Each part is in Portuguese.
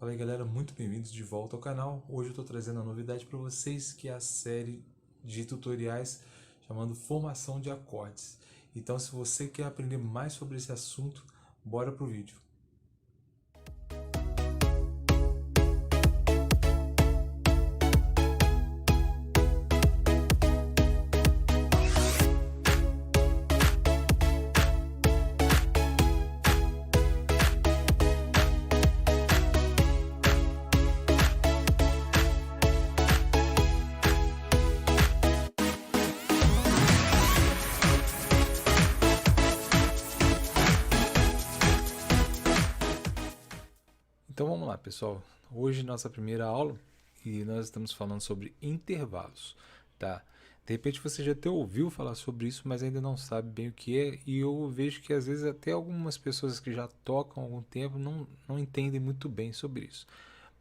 Fala aí galera, muito bem-vindos de volta ao canal. Hoje eu estou trazendo a novidade para vocês, que é a série de tutoriais chamando Formação de Acordes. Então, se você quer aprender mais sobre esse assunto, bora pro vídeo. Então vamos lá, pessoal. Hoje nossa primeira aula e nós estamos falando sobre intervalos, tá? De repente você já até ouviu falar sobre isso, mas ainda não sabe bem o que é, e eu vejo que às vezes até algumas pessoas que já tocam há algum tempo não entendem muito bem sobre isso.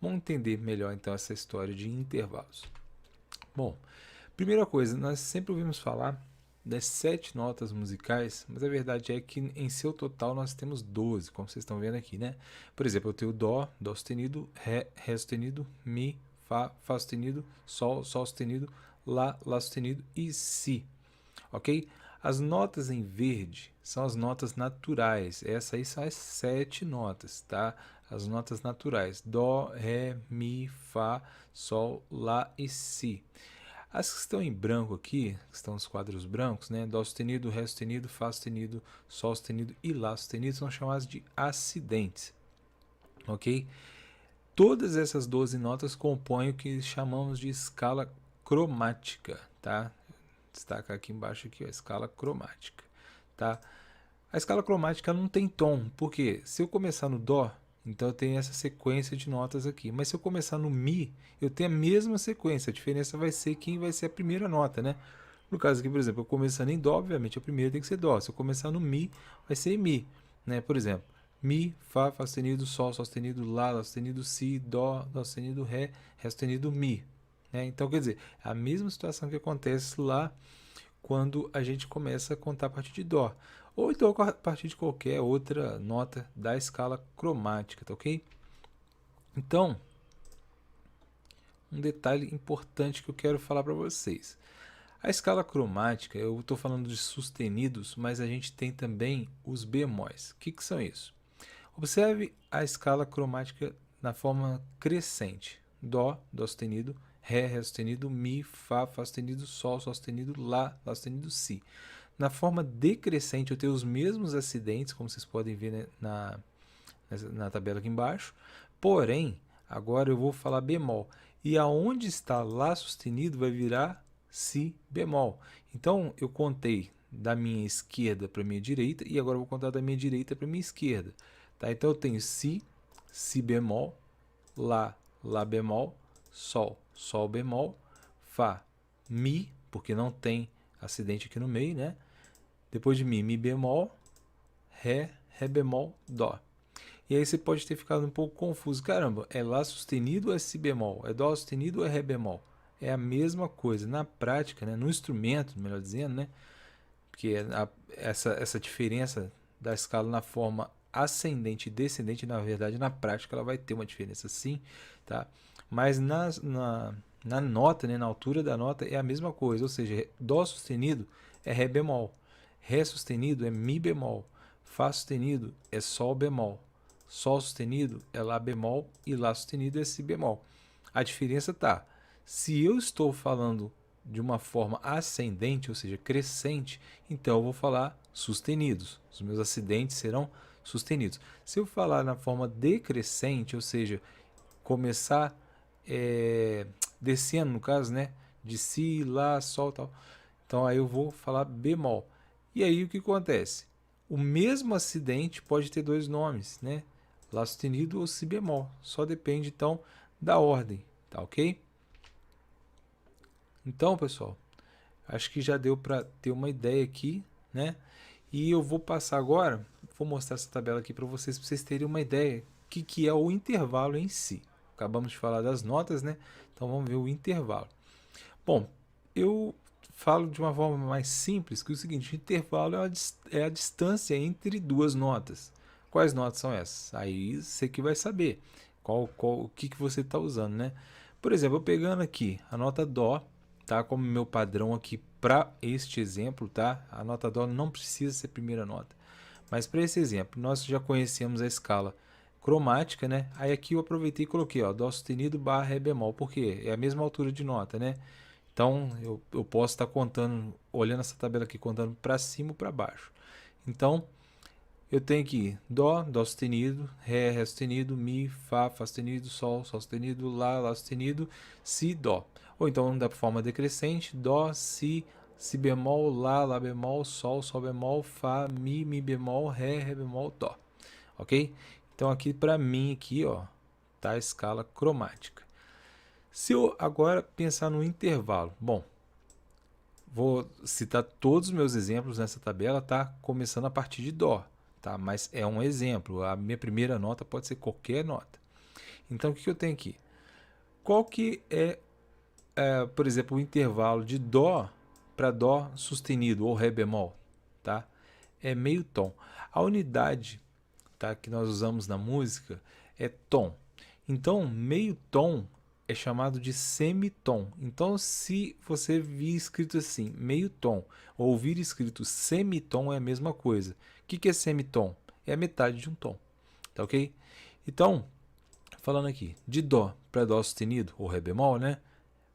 Vamos entender melhor então essa história de intervalos. Bom, primeira coisa, nós sempre ouvimos falar das 7 notas musicais, mas a verdade é que em seu total nós temos 12, como vocês estão vendo aqui, né? Por exemplo, eu tenho Dó, Dó sustenido, Ré, Ré sustenido, Mi, Fá, Fá sustenido, Sol, Sol sustenido, Lá, Lá sustenido e Si, ok? As notas em verde são as notas naturais, essas aí são as 7 notas, tá? As notas naturais, Dó, Ré, Mi, Fá, Sol, Lá e Si. As que estão em branco aqui, que estão os quadros brancos, né? Dó sustenido, Ré sustenido, Fá sustenido, Sol sustenido e Lá sustenido são chamadas de acidentes, ok? Todas essas 12 notas compõem o que chamamos de escala cromática, tá? Destaca aqui embaixo aqui, ó, escala cromática, tá? A escala cromática não tem tom, porque se eu começar no Dó, então eu tenho essa sequência de notas aqui. Mas se eu começar no Mi, eu tenho a mesma sequência. A diferença vai ser quem vai ser a primeira nota, né? No caso aqui, por exemplo, eu começando em Dó, obviamente a primeira tem que ser Dó. Se eu começar no Mi, vai ser Mi, né? Por exemplo, Mi, Fá, Fá sustenido, Sol, Sol sustenido, Lá, Lá sustenido, Si, Dó, Dó sustenido, Ré, Ré sustenido, Mi. Né? Então, quer dizer, a mesma situação que acontece lá quando a gente começa a contar a partir de Dó. Ou então a partir de qualquer outra nota da escala cromática, tá ok? Então, um detalhe importante que eu quero falar para vocês. A escala cromática, eu estou falando de sustenidos, mas a gente tem também os bemóis. O que são isso? Observe a escala cromática na forma crescente. Dó, Dó sustenido, Ré, Ré sustenido, Mi, Fá, Fá sustenido, Sol, Sol sustenido, Lá, Lá sustenido, Si. Na forma decrescente eu tenho os mesmos acidentes, como vocês podem ver, né, na tabela aqui embaixo, porém, agora eu vou falar bemol. E aonde está Lá sustenido vai virar Si bemol. Então eu contei da minha esquerda para a minha direita e agora eu vou contar da minha direita para a minha esquerda. Tá? Então eu tenho Si, Si bemol, Lá, Lá bemol, Sol, Sol bemol, Fá, Mi, porque não tem acidente aqui no meio, né? Depois de Mi, Mi bemol, Ré, Ré bemol, Dó. E aí você pode ter ficado um pouco confuso. Caramba, é Lá sustenido ou é Si bemol? É Dó sustenido ou é Ré bemol? É a mesma coisa. Na prática, né, no instrumento, melhor dizendo, né, porque essa diferença da escala na forma ascendente e descendente, na verdade, na prática, ela vai ter uma diferença sim, tá? Mas na nota, né, na altura da nota, é a mesma coisa. Ou seja, Dó sustenido é Ré bemol. Ré sustenido é Mi bemol. Fá sustenido é Sol bemol. Sol sustenido é Lá bemol e Lá sustenido é Si bemol. A diferença tá, se eu estou falando de uma forma ascendente, ou seja, crescente, então eu vou falar sustenidos. Os meus acidentes serão sustenidos. Se eu falar na forma decrescente, ou seja, começar descendo, no caso, né, de Si, Lá, Sol, tal, então aí eu vou falar bemol. E aí o que acontece? O mesmo acidente pode ter dois nomes, né? Lá sustenido ou Si bemol. Só depende então da ordem, tá ok? Então, pessoal, acho que já deu para ter uma ideia aqui, né? E eu vou passar agora, vou mostrar essa tabela aqui para vocês terem uma ideia o que é o intervalo em si. Acabamos de falar das notas, né? Então vamos ver o intervalo. Bom, eu falo de uma forma mais simples que o seguinte: o intervalo é a distância entre duas notas. Quais notas são essas? Aí você que vai saber. o que você está usando, né? Por exemplo, eu pegando aqui a nota Dó, tá? Como meu padrão aqui para este exemplo, tá? A nota Dó não precisa ser primeira nota. Mas para esse exemplo, nós já conhecemos a escala cromática, né? Aí aqui eu aproveitei e coloquei, ó, Dó sustenido barra Ré bemol, por quê? É a mesma altura de nota, né? Então eu posso estar contando, olhando essa tabela aqui, contando para cima ou para baixo. Então eu tenho aqui Dó, Dó sustenido, Ré, Ré sustenido, Mi, Fá, Fá sustenido, Sol, Sol sustenido, Lá, Lá sustenido, Si, Dó. Ou então da forma decrescente, Dó, Si, Si bemol, Lá, Lá bemol, Sol, Sol bemol, Fá, Mi bemol, Ré, Ré bemol, Dó. Ok? Então aqui para mim aqui, ó, tá a escala cromática. Se eu agora pensar no intervalo, bom, vou citar todos os meus exemplos nessa tabela, tá? Começando a partir de Dó, tá? Mas é um exemplo, a minha primeira nota pode ser qualquer nota. Então, o que eu tenho aqui? Qual que por exemplo, o intervalo de Dó para Dó sustenido ou Ré bemol, tá? É meio tom. A unidade, tá, que nós usamos na música é tom. Então, meio tom é chamado de semitom. Então, se você vir escrito assim, meio tom, ou ouvir escrito semitom, é a mesma coisa. O que é semitom? É a metade de um tom, tá ok? Então, falando aqui, de Dó para Dó sustenido, ou Ré bemol, né?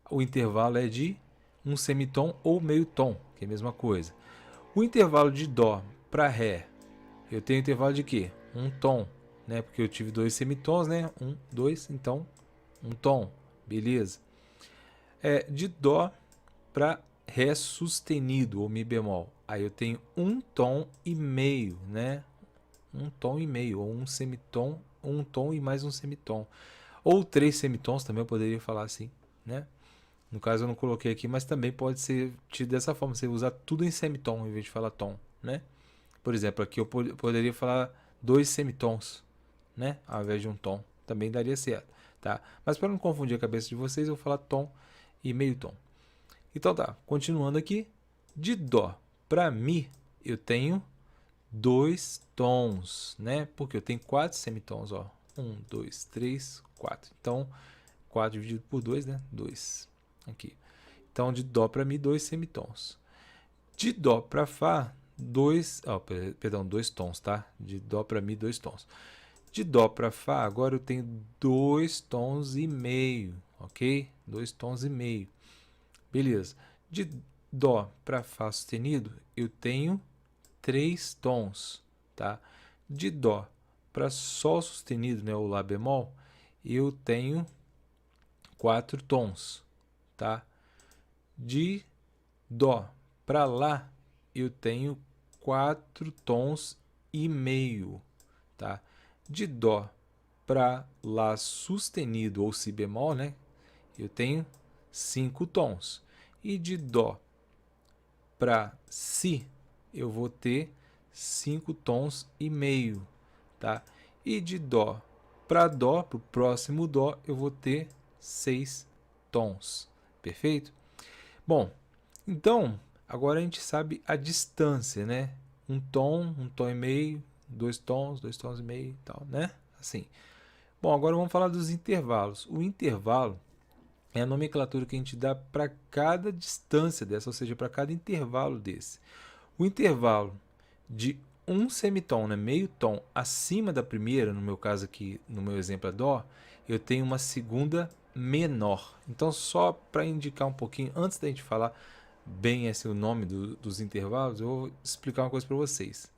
O intervalo é de um semitom ou meio tom, que é a mesma coisa. O intervalo de Dó para Ré, eu tenho intervalo de quê? Um tom, né? Porque eu tive dois semitons, né? Um, dois, então um tom, beleza? De Dó para Ré sustenido ou Mi bemol. Aí eu tenho um tom e meio, né? Um tom e meio, ou um semitom, um tom e mais um semitom. Ou três semitons também eu poderia falar assim, né? No caso eu não coloquei aqui, mas também pode ser tido dessa forma, você usar tudo em semitom em vez de falar tom, né? Por exemplo, aqui eu poderia falar dois semitons, né? Ao invés de um tom. Também daria certo, tá? Mas para não confundir a cabeça de vocês, eu vou falar tom e meio tom. Então tá, continuando aqui. De Dó para Mi, eu tenho dois tons, né? Porque eu tenho quatro semitons, ó. Um, dois, três, quatro. Então, 4 dividido por 2, né? 2. Aqui. Então, de Dó para Mi, dois semitons. De Dó para Fá, dois tons, tá? De Dó para Mi, dois tons. De Dó para Fá, agora eu tenho dois tons e meio, ok? Dois tons e meio. Beleza. De Dó para Fá sustenido, eu tenho três tons, tá? De Dó para Sol sustenido, né, o Lá bemol, eu tenho quatro tons, tá? De Dó para Lá, eu tenho quatro tons e meio, tá? De Dó para Lá sustenido ou Si bemol, né? Eu tenho cinco tons. E de Dó para Si, eu vou ter cinco tons e meio, tá? E de Dó para Dó, para o próximo Dó, eu vou ter seis tons, perfeito? Bom, então agora a gente sabe a distância, né? Um tom e meio, dois tons e meio e tal, né? Assim. Bom, agora vamos falar dos intervalos. O intervalo é a nomenclatura que a gente dá para cada distância dessa, ou seja, para cada intervalo desse. O intervalo de um semitom, né, meio tom, acima da primeira, no meu caso aqui, no meu exemplo é Dó, eu tenho uma segunda menor. Então, só para indicar um pouquinho, antes da gente falar bem esse o nome dos intervalos, eu vou explicar uma coisa para vocês.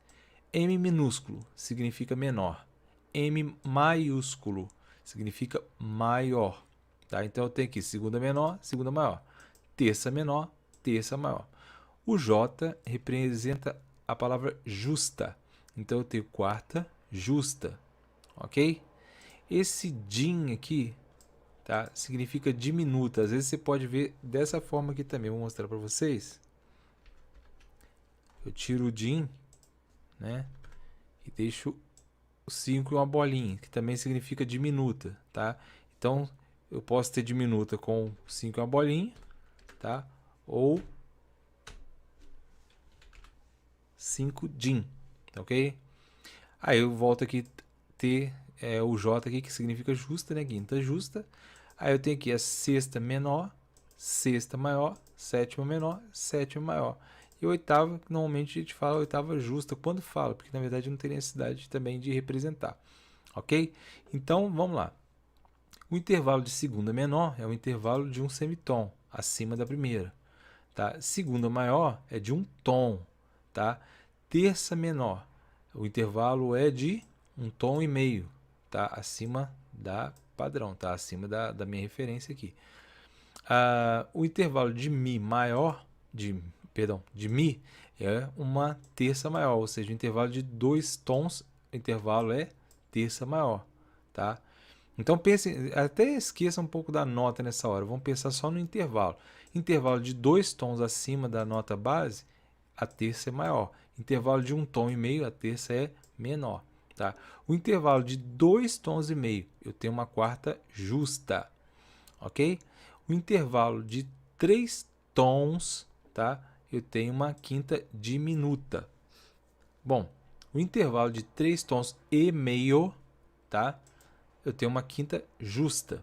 M minúsculo significa menor. M maiúsculo significa maior. Tá? Então eu tenho aqui segunda menor, segunda maior. Terça menor, terça maior. O J representa a palavra justa. Então eu tenho quarta justa. Ok? Esse din aqui, tá, significa diminuta. Às vezes você pode ver dessa forma aqui também. Vou mostrar para vocês. Eu tiro o din, né? E deixo o 5 e uma bolinha, que também significa diminuta, tá? Então, eu posso ter diminuta com 5 e uma bolinha, tá? Ou 5 din, ok? Aí eu volto aqui ter é o J aqui, que significa justa, né? Quinta justa. Aí eu tenho aqui a sexta menor, sexta maior, sétima menor, sétima maior. E oitava, normalmente a gente fala oitava justa quando fala, porque na verdade não tem necessidade também de representar. Ok? Então, vamos lá. O intervalo de segunda menor é o intervalo de um semitom, acima da primeira. Tá? Segunda maior é de um tom. Tá? Terça menor, o intervalo é de um tom e meio, tá? Acima da padrão, tá? Acima da minha referência aqui. O intervalo de Mi maior, de Mi, é uma terça maior, ou seja, o intervalo de 2 tons, o intervalo é terça maior, tá? Então pense, até esqueça um pouco da nota nessa hora, vamos pensar só no intervalo. Intervalo de 2 tons acima da nota base, a terça é maior. Intervalo de 1 tom e meio, a terça é menor, tá? O intervalo de 2 tons e meio, eu tenho uma quarta justa, ok? O intervalo de 3 tons, tá? Eu tenho uma quinta diminuta. Bom, o intervalo de 3 tons e meio, tá? Eu tenho uma quinta justa,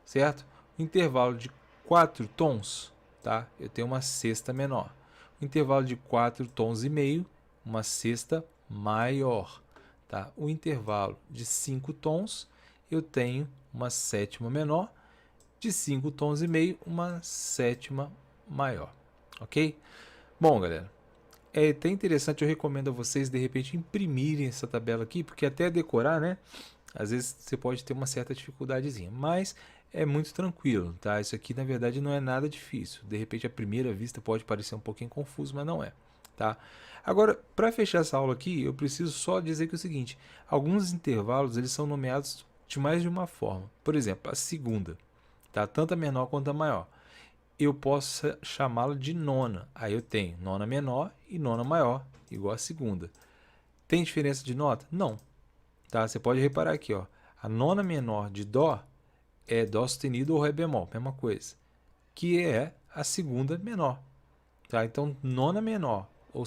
certo? O intervalo de 4 tons, tá? Eu tenho uma sexta menor. O intervalo de 4 tons e meio, uma sexta maior, tá? O intervalo de 5 tons, eu tenho uma sétima menor. De 5 tons e meio, uma sétima maior, ok? Bom, galera, é até interessante, eu recomendo a vocês, de repente, imprimirem essa tabela aqui, porque até decorar, né? Às vezes você pode ter uma certa dificuldadezinha, mas é muito tranquilo, tá? Isso aqui, na verdade, não é nada difícil. De repente, à primeira vista pode parecer um pouquinho confuso, mas não é, tá? Agora, para fechar essa aula aqui, eu preciso só dizer que é o seguinte, alguns intervalos, eles são nomeados de mais de uma forma. Por exemplo, a segunda, tá? Tanto a menor quanto a maior. Eu posso chamá-la de nona. Aí eu tenho nona menor e nona maior, igual a segunda. Tem diferença de nota? Não. Tá? Você pode reparar aqui, ó. A nona menor de Dó é Dó sustenido ou Ré bemol, mesma coisa. Que é a segunda menor. Tá? Então, nona menor ou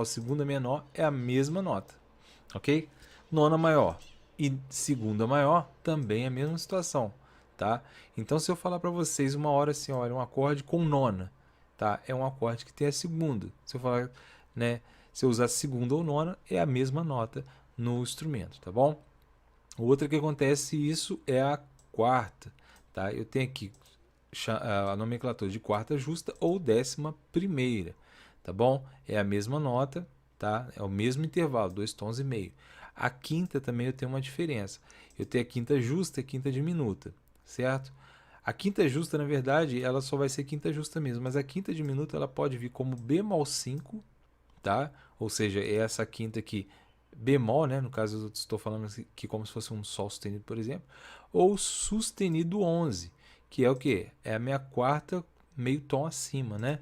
segunda menor é a mesma nota. Ok? Nona maior e segunda maior também é a mesma situação. Tá? Então, se eu falar para vocês uma hora assim, olha, um acorde com nona, tá? É um acorde que tem a segunda. Se eu falar, né, se eu usar segunda ou nona, é a mesma nota no instrumento, tá bom? Outra que acontece isso é a quarta, tá? Eu tenho aqui a nomenclatura de quarta justa ou décima primeira, tá bom? É a mesma nota, tá? É o mesmo intervalo, 2 tons e meio. A quinta também eu tenho uma diferença. Eu tenho a quinta justa e a quinta diminuta, certo? A quinta justa, na verdade, ela só vai ser quinta justa mesmo, mas a quinta diminuta ela pode vir como bemol 5, tá? Ou seja, é essa quinta aqui bemol, né? No caso eu estou falando aqui como se fosse um sol sustenido, por exemplo, ou sustenido 11, que é o que? É a minha quarta meio tom acima, né?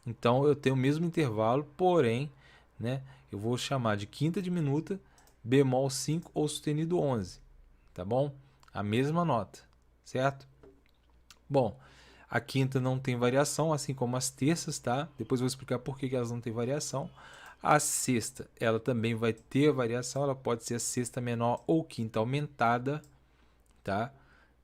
Então eu tenho o mesmo intervalo, porém, né? Eu vou chamar de quinta diminuta, bemol 5 ou sustenido 11, tá bom? A mesma nota, certo? Bom, a quinta não tem variação, assim como as terças, tá? Depois eu vou explicar por que elas não têm variação. A sexta, ela também vai ter variação, ela pode ser a sexta menor ou quinta aumentada, tá?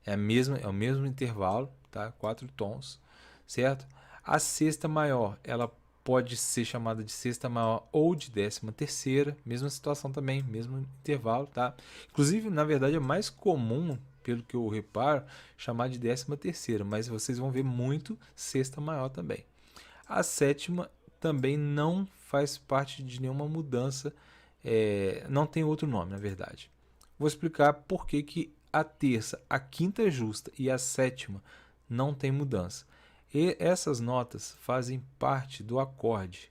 É o mesmo intervalo, tá? 4 tons, certo? A sexta maior, ela pode ser chamada de sexta maior ou de décima terceira, mesma situação também, mesmo intervalo, tá? Inclusive, na verdade, é mais comum, pelo que eu reparo, chamar de décima terceira, mas vocês vão ver muito sexta maior também. A sétima também não faz parte de nenhuma mudança, não tem outro nome, na verdade. Vou explicar por que, que a terça, a quinta justa e a sétima não tem mudança. E essas notas fazem parte do acorde.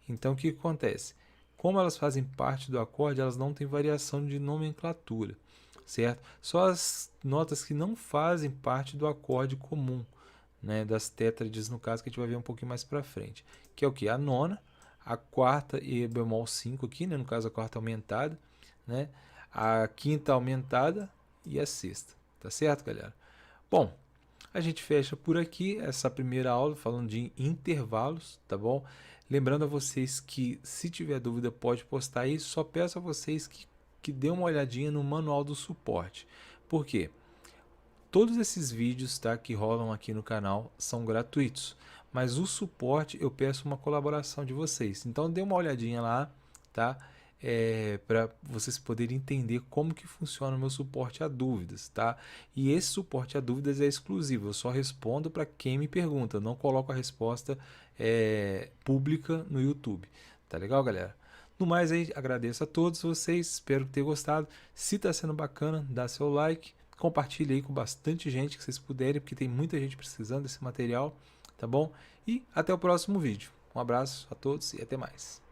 Então, o que acontece? Como elas fazem parte do acorde, elas não têm variação de nomenclatura, certo? Só as notas que não fazem parte do acorde comum, né, das tétrades, no caso, que a gente vai ver um pouquinho mais para frente, que é o que? A nona, a quarta e bemol 5 aqui, né, no caso a quarta aumentada, né, a quinta aumentada e a sexta, tá certo, galera? Bom, a gente fecha por aqui essa primeira aula falando de intervalos, tá bom? Lembrando a vocês que se tiver dúvida pode postar aí, só peço a vocês que que dê uma olhadinha no manual do suporte. Por quê? Todos esses vídeos, tá, que rolam aqui no canal são gratuitos, mas o suporte eu peço uma colaboração de vocês. Então dê uma olhadinha lá, tá? Para vocês poderem entender como que funciona o meu suporte a dúvidas, tá? E esse suporte a dúvidas é exclusivo, eu só respondo para quem me pergunta, eu não coloco a resposta pública no YouTube, tá legal, galera? No mais aí, agradeço a todos vocês, espero que tenham gostado. Se está sendo bacana, dá seu like, compartilhe aí com bastante gente que vocês puderem, porque tem muita gente precisando desse material, tá bom? E até o próximo vídeo. Um abraço a todos e até mais.